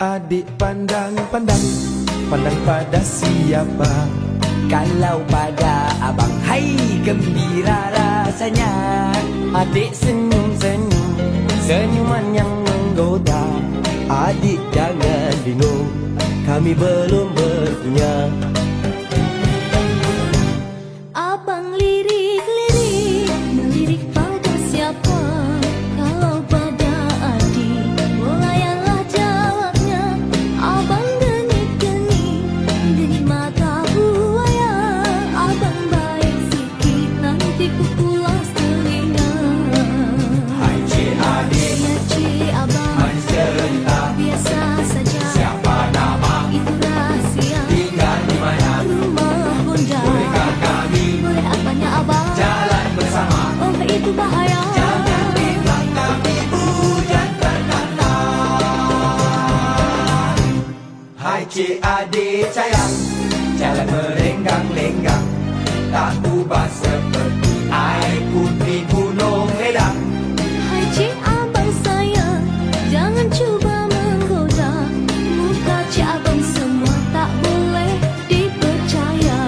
Adik pandang pada siapa? Kalau pada abang, hai gembira rasanya. Adik senyum-senyum, senyuman yang menggoda. Adik jangan bingung, kami belum berpunya. Abang lirik-lirik, melirik pada siapa? Kalau pada adik, melayanlah jawabnya. Abang geni mata buaya. Abang baik sikit, nanti ku pulas telinga. Hai cik adik, Ya cik abang, manis cerita. biasa saja. Siapa nama? Itu rahasia. Tinggal di mana? Rumah bunda. Bolehkah kami Boleh apanya abang? jalan bersama? Oh itu bahaya. Jangan bilang kami hujan ternata. Hai cik adik sayang, jalan merenggang-lenggang, tak ubah seperti air putih gunung ledang. Hai cik abang sayang, jangan cuba menggoda. Muka cik abang semua tak boleh dipercaya.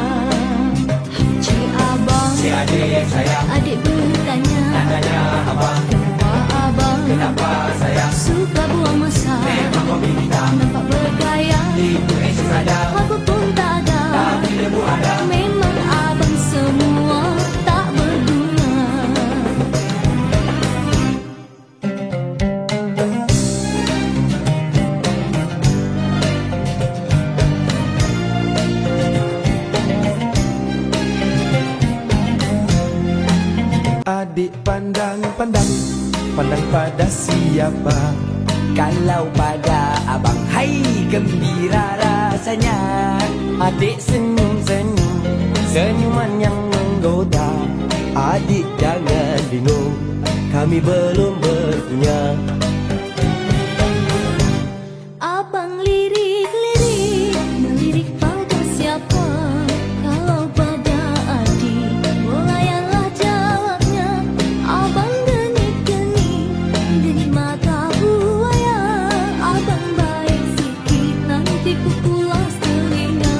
Hai cik abang, Cik adik yang sayang, adik bertanya, tanya abang, kenapa abang kenapa sayang? suka buang masa? Memang hobi kita, Nampak bergaya, itu esok saja, aku pun tak ada. tapi debu ada. Memang abang semua tak berguna. Adik pandang pada siapa? Kalau pada abang, hai gembira rasanya. Adik senyum-senyum, senyuman yang menggoda. Adik jangan bingung, kami belum berpunya. Abang lirik-lirik, melirik pada siapa? Kalau pada adik, melayanlah jawabnya. Abang geni mata buaya. Abang baik sikit, nanti ku pulas telinga.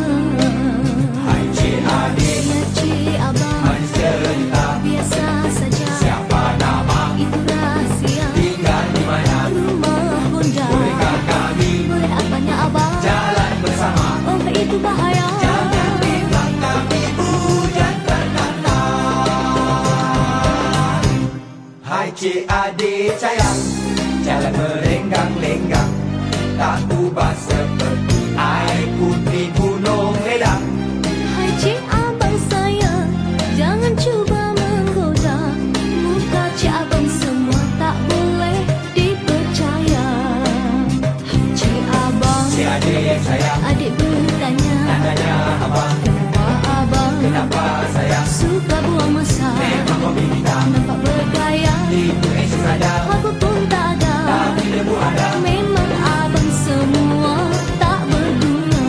Hai cik adik, Ya cik abang, manis cerita. biasa saja. Siapa nama? Itu rahasia. Tinggal di mana? Rumah bunda. Bolehkah kami Boleh apanya abang? jalan bersama? Oh itu bahaya. Jangan bilang kami hujan ternata. Hai cik adik sayang, jalan merenggang-lenggang, tak ubah seperti air putih gunung ledang. Hai cik abang sayang, jangan cuba menggoda. Muka cik abang semua tak boleh dipercaya. Hai cik abang, Cik adik yang sayang, adik bertanya, tanya abang, kenapa abang kenapa sayang? suka buang masa? Memang hobi kita, Nampak bergaya, itu esok saja, aku pun tak ada. tapi debu ada. Memang abang semua tak berguna.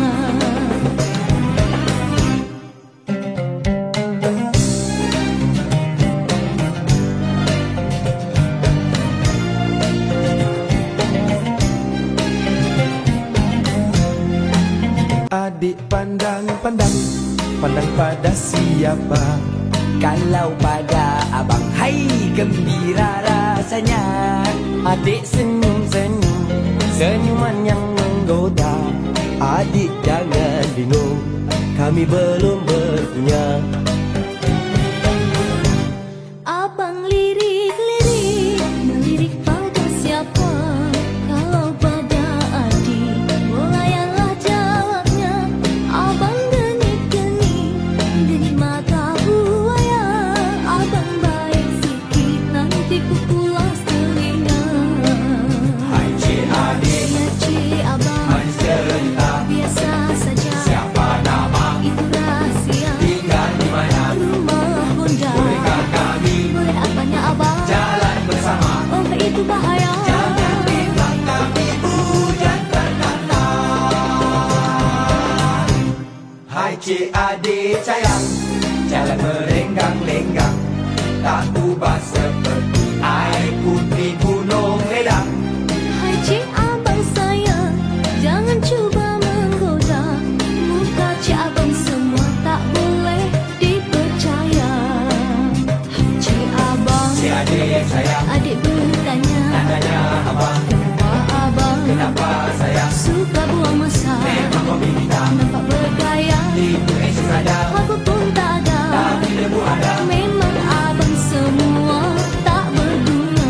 Adik pandang pada siapa? Kalau pada abang, hai gembira rasanya. Adik senyum-senyum, senyuman yang menggoda. Adik jangan bingung, kami belum berpunya. Abang lirik-lirik, melirik pada siapa? Kalau pada adik, melayanlah jawabnya. Abang geni mata buaya. Abang baik sikit, nanti ku pulas telinga. Hai cik adik, Ya cik abang, manis cerita. biasa saja. Siapa nama? Itu rahasia. Tinggal di mana? Rumah bunda. Bolehkah kami Boleh apanya abang? jalan bersama? Oh itu bahaya. Jangan bilang kami hujan ternata. Hai cik adik sayang, jalan merenggang-lenggang, tak ubah seperti air putih gunung ledang. Hai cik abang sayang, Suka buang masa, memang kopi hitam. nampak bergaya, Itu esok ada, apa pun tak ada. tapi debu ada. Memang abang semua tak berguna.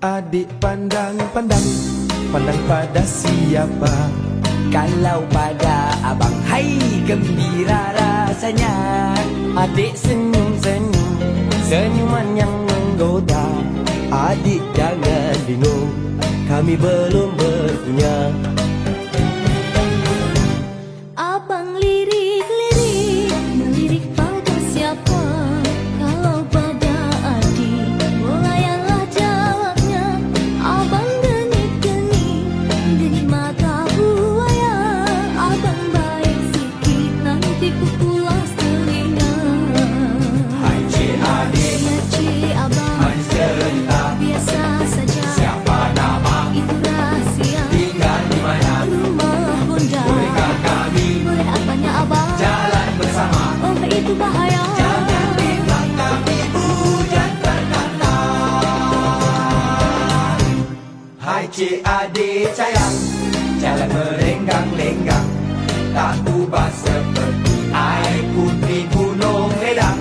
Adik pandang, pandang, pandang pada siapa? Kalau pada abang, hai gembira rasanya. Adik senyum-senyum, senyuman yang menggoda. Adik jangan bingung, kami belum berpunya. Abang lirik-lirik, melirik pada siapa? Kalau pada adik, bolayanlah jawabnya. Abang genit-genit, genit mata buaya. Abang baik sikit, nanti ku pulas telinga. Hai cik adik, Ya cik abang, manis cerita. biasa saja. Siapa nama, Itu rahsia, tinggal di mana? rumah bunda. Bolehkah kami Boleh apanya abang? jalan bersama? Oh itu bahaya. Jangan bilang kami hujan terkata. Hai cik adik sayang, jalan merenggang-lenggang, tak ubah seperti air putih gunung ledang.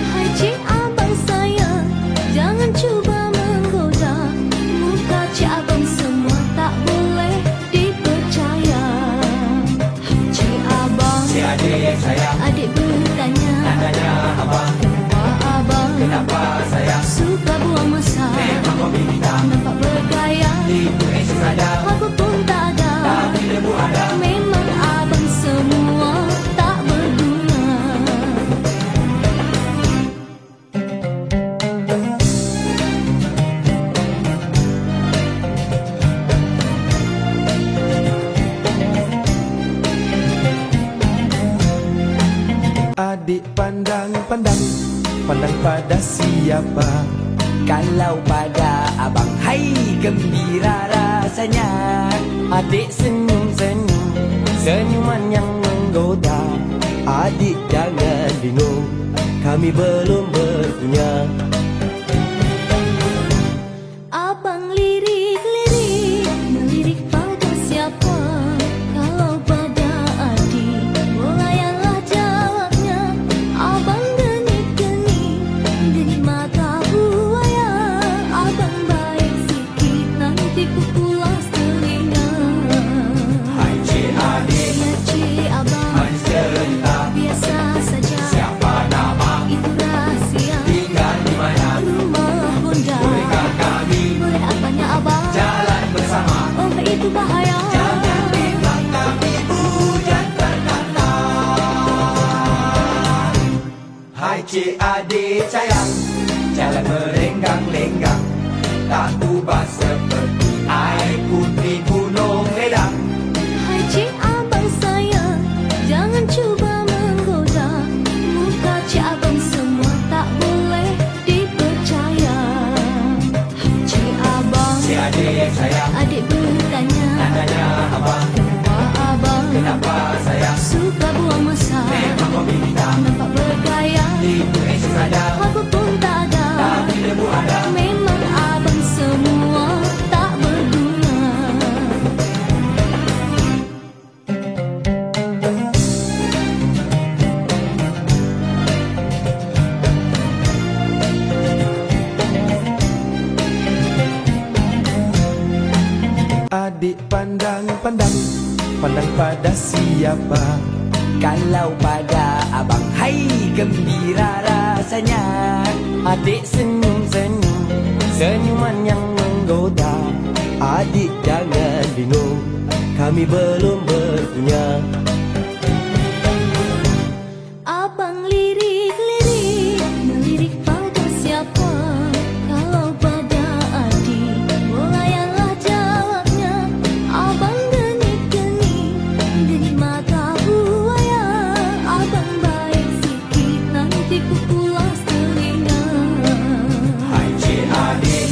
Hai cik abang sayang, jangan cuba menggoda. Muka cik abang semua tak boleh dipercaya. Hai cik abang, Cik adik sayang, adik bertanya, tanya abang, kenapa abang kenapa sayang? suka buang masa, Memang kopi hitam, nampak bergaya, itu esok ada, apa pun tak ada. tapi debu ada. Memang abang semua tak berguna. Adik pandang, pandang, pandang pada siapa? Kalau pada abang, hai gembira rasanya. Adik senyum-senyum, senyuman yang menggoda. Adik jangan bingung, kami belum berpunya. Abang lirik-lirik, melirik pada siapa? Kalau pada adik, bolayanlah jawabnya. Abang genit-genit, genit mata buaya. Abang baik sikit, nanti ku pulas telinga. Hai cik adik,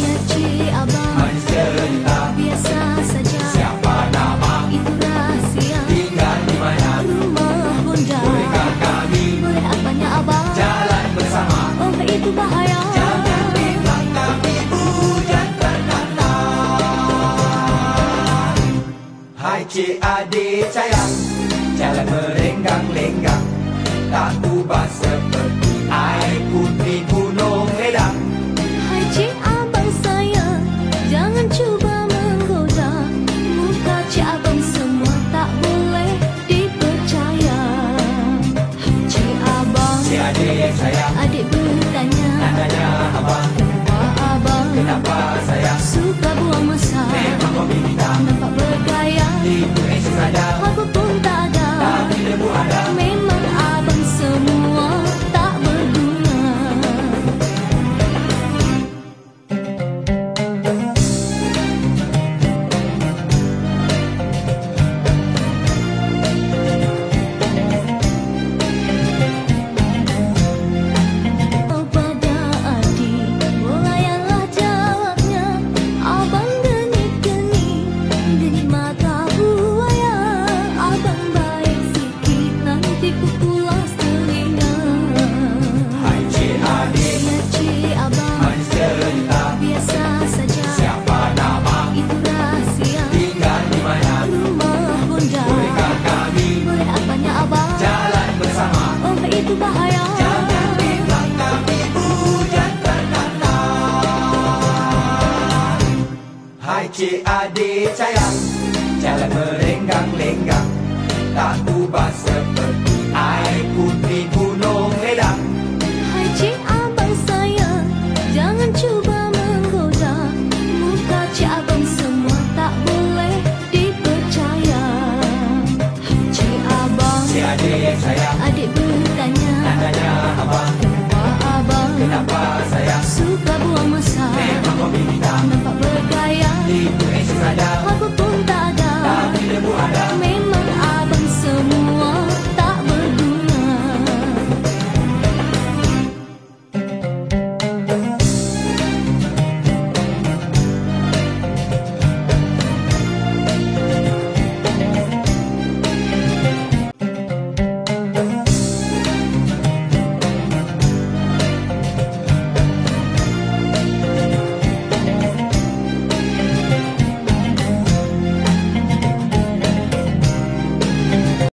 adik-adik sayang, jalan merenggang-lenggang, tak ubah seperti